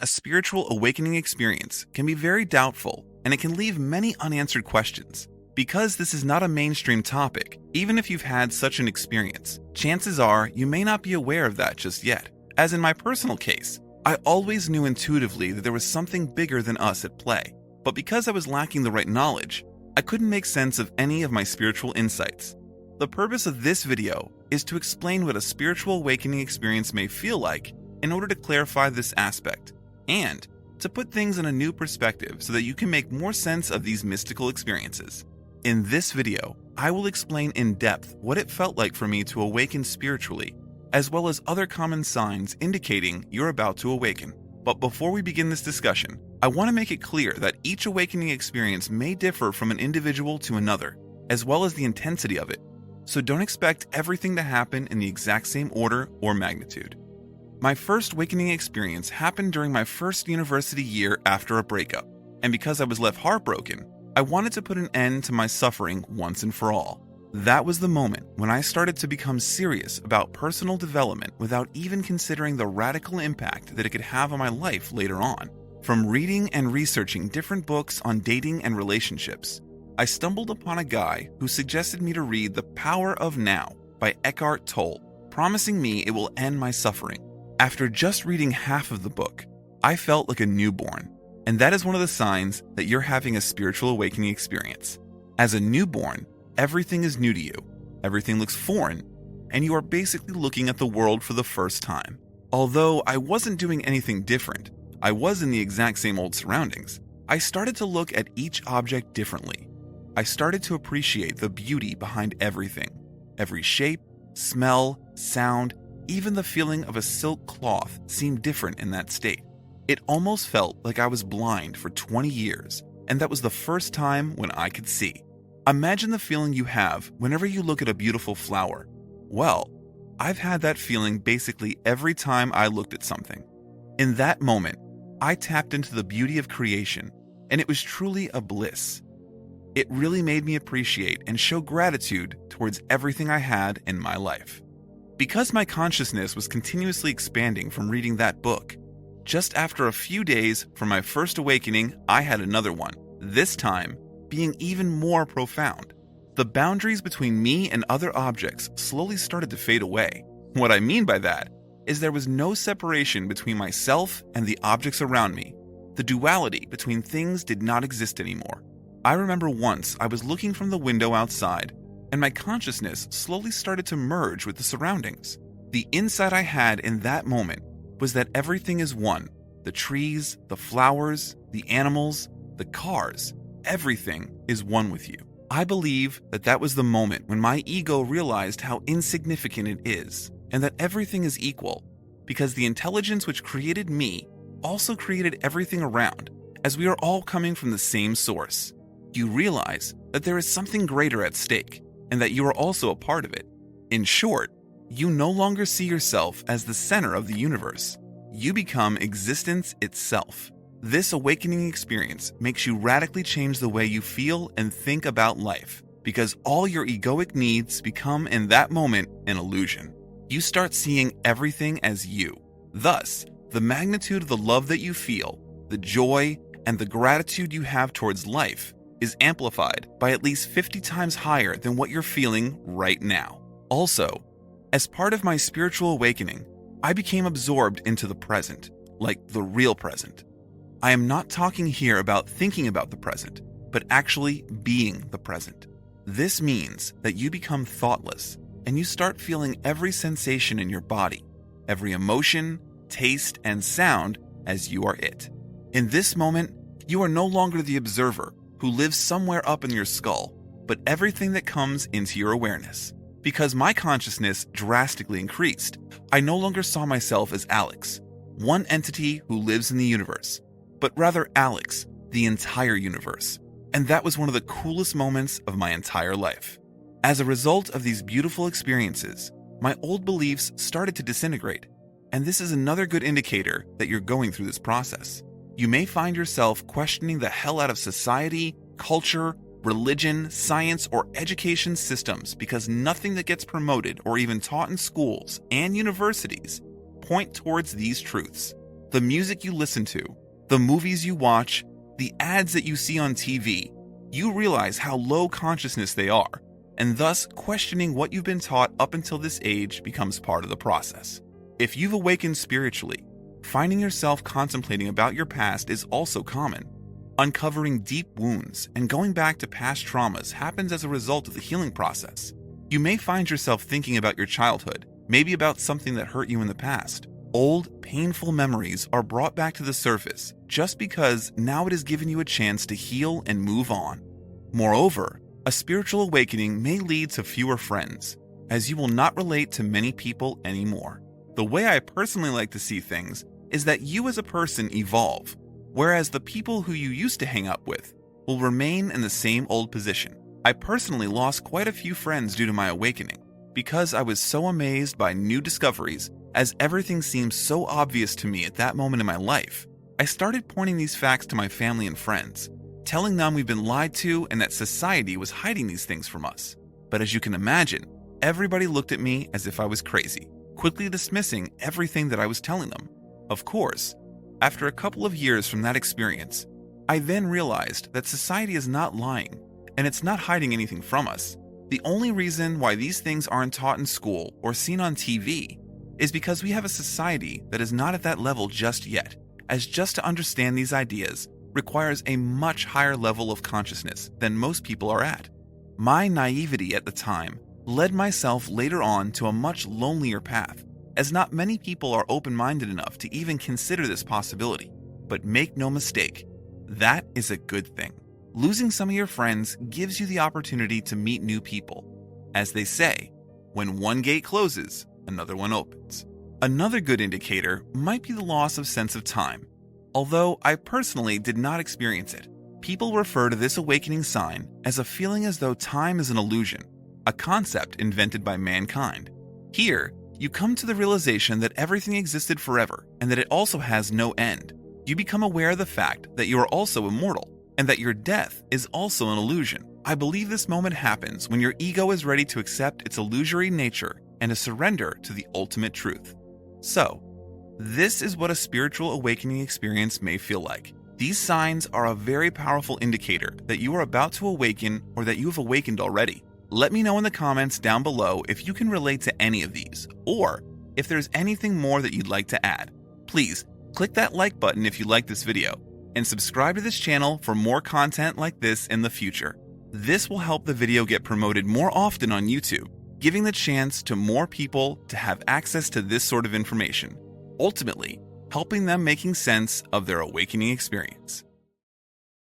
A spiritual awakening experience can be very doubtful, and it can leave many unanswered questions. Because this is not a mainstream topic, even if you've had such an experience, chances are you may not be aware of that just yet. As in my personal case, I always knew intuitively that there was something bigger than us at play, but because I was lacking the right knowledge, I couldn't make sense of any of my spiritual insights. The purpose of this video is to explain what a spiritual awakening experience may feel like in order to clarify this aspect, and to put things in a new perspective so that you can make more sense of these mystical experiences. In this video, I will explain in depth what it felt like for me to awaken spiritually, as well as other common signs indicating you're about to awaken. But before we begin this discussion, I want to make it clear that each awakening experience may differ from an individual to another, as well as the intensity of it. So don't expect everything to happen in the exact same order or magnitude. My first awakening experience happened during my first university year after a breakup, and because I was left heartbroken, I wanted to put an end to my suffering once and for all. That was the moment when I started to become serious about personal development without even considering the radical impact that it could have on my life later on. From reading and researching different books on dating and relationships, I stumbled upon a guy who suggested me to read The Power of Now by Eckart Tolle, promising me it will end my suffering. After just reading half of the book, I felt like a newborn, and that is one of the signs that you're having a spiritual awakening experience. As a newborn, everything is new to you, everything looks foreign, and you are basically looking at the world for the first time. Although I wasn't doing anything different, I was in the exact same old surroundings, I started to look at each object differently. I started to appreciate the beauty behind everything. Every shape, smell, sound, even the feeling of a silk cloth seemed different in that state. It almost felt like I was blind for 20 years, and that was the first time when I could see. Imagine the feeling you have whenever you look at a beautiful flower. Well, I've had that feeling basically every time I looked at something. In that moment, I tapped into the beauty of creation, and it was truly a bliss. It really made me appreciate and show gratitude towards everything I had in my life. Because my consciousness was continuously expanding from reading that book, just after a few days from my first awakening, I had another one, this time being even more profound. The boundaries between me and other objects slowly started to fade away. What I mean by that is there was no separation between myself and the objects around me. The duality between things did not exist anymore. I remember once I was looking from the window outside, and my consciousness slowly started to merge with the surroundings. The insight I had in that moment was that everything is one. The trees, the flowers, the animals, the cars, everything is one with you. I believe that was the moment when my ego realized how insignificant it is, and that everything is equal, because the intelligence which created me also created everything around, as we are all coming from the same source. You realize that there is something greater at stake, and that you are also a part of it. In short, you no longer see yourself as the center of the universe. You become existence itself. This awakening experience makes you radically change the way you feel and think about life, because all your egoic needs become in that moment an illusion. You start seeing everything as you. Thus, the magnitude of the love that you feel, the joy, and the gratitude you have towards life is amplified by at least 50 times higher than what you're feeling right now. Also, as part of my spiritual awakening, I became absorbed into the present, like the real present. I am not talking here about thinking about the present, but actually being the present. This means that you become thoughtless, and you start feeling every sensation in your body, every emotion, taste, and sound as you are it. In this moment, you are no longer the observer who lives somewhere up in your skull, but everything that comes into your awareness. Because my consciousness drastically increased, I no longer saw myself as Alex, one entity who lives in the universe, but rather Alex, the entire universe. And that was one of the coolest moments of my entire life. As a result of these beautiful experiences, my old beliefs started to disintegrate, and this is another good indicator that you're going through this process. You may find yourself questioning the hell out of society, culture, religion, science, or education systems because nothing that gets promoted or even taught in schools and universities point towards these truths. the music you listen to, the movies you watch, the ads that you see on TV, you realize how low consciousness they are, and thus questioning what you've been taught up until this age becomes part of the process. If you've awakened spiritually, finding yourself contemplating about your past is also common. Uncovering deep wounds and going back to past traumas happens as a result of the healing process. You may find yourself thinking about your childhood, maybe about something that hurt you in the past. Old, painful memories are brought back to the surface just because now it has given you a chance to heal and move on. Moreover, a spiritual awakening may lead to fewer friends, as you will not relate to many people anymore. The way I personally like to see things is that you as a person evolve, whereas the people who you used to hang up with will remain in the same old position. I personally lost quite a few friends due to my awakening, because I was so amazed by new discoveries, as everything seemed so obvious to me at that moment in my life. I started pointing these facts to my family and friends, telling them we've been lied to and that society was hiding these things from us. But as you can imagine, everybody looked at me as if I was crazy, quickly dismissing everything that I was telling them. Of course, after a couple of years from that experience, I then realized that society is not lying, and it's not hiding anything from us. The only reason why these things aren't taught in school or seen on TV is because we have a society that is not at that level just yet, as just to understand these ideas requires a much higher level of consciousness than most people are at. My naivety at the time led myself later on to a much lonelier path, as not many people are open-minded enough to even consider this possibility. But make no mistake, that is a good thing. Losing some of your friends gives you the opportunity to meet new people. As they say, when one gate closes, another one opens. Another good indicator might be the loss of sense of time. Although I personally did not experience it, people refer to this awakening sign as a feeling as though time is an illusion, a concept invented by mankind. Here, you come to the realization that everything existed forever and that it also has no end. You become aware of the fact that you are also immortal and that your death is also an illusion. I believe this moment happens when your ego is ready to accept its illusory nature and to surrender to the ultimate truth. So, this is what a spiritual awakening experience may feel like. These signs are a very powerful indicator that you are about to awaken or that you have awakened already. Let me know in the comments down below if you can relate to any of these, or if there's anything more that you'd like to add. Please click that like button if you like this video, and subscribe to this channel for more content like this in the future. This will help the video get promoted more often on YouTube, giving the chance to more people to have access to this sort of information, ultimately helping them making sense of their awakening experience.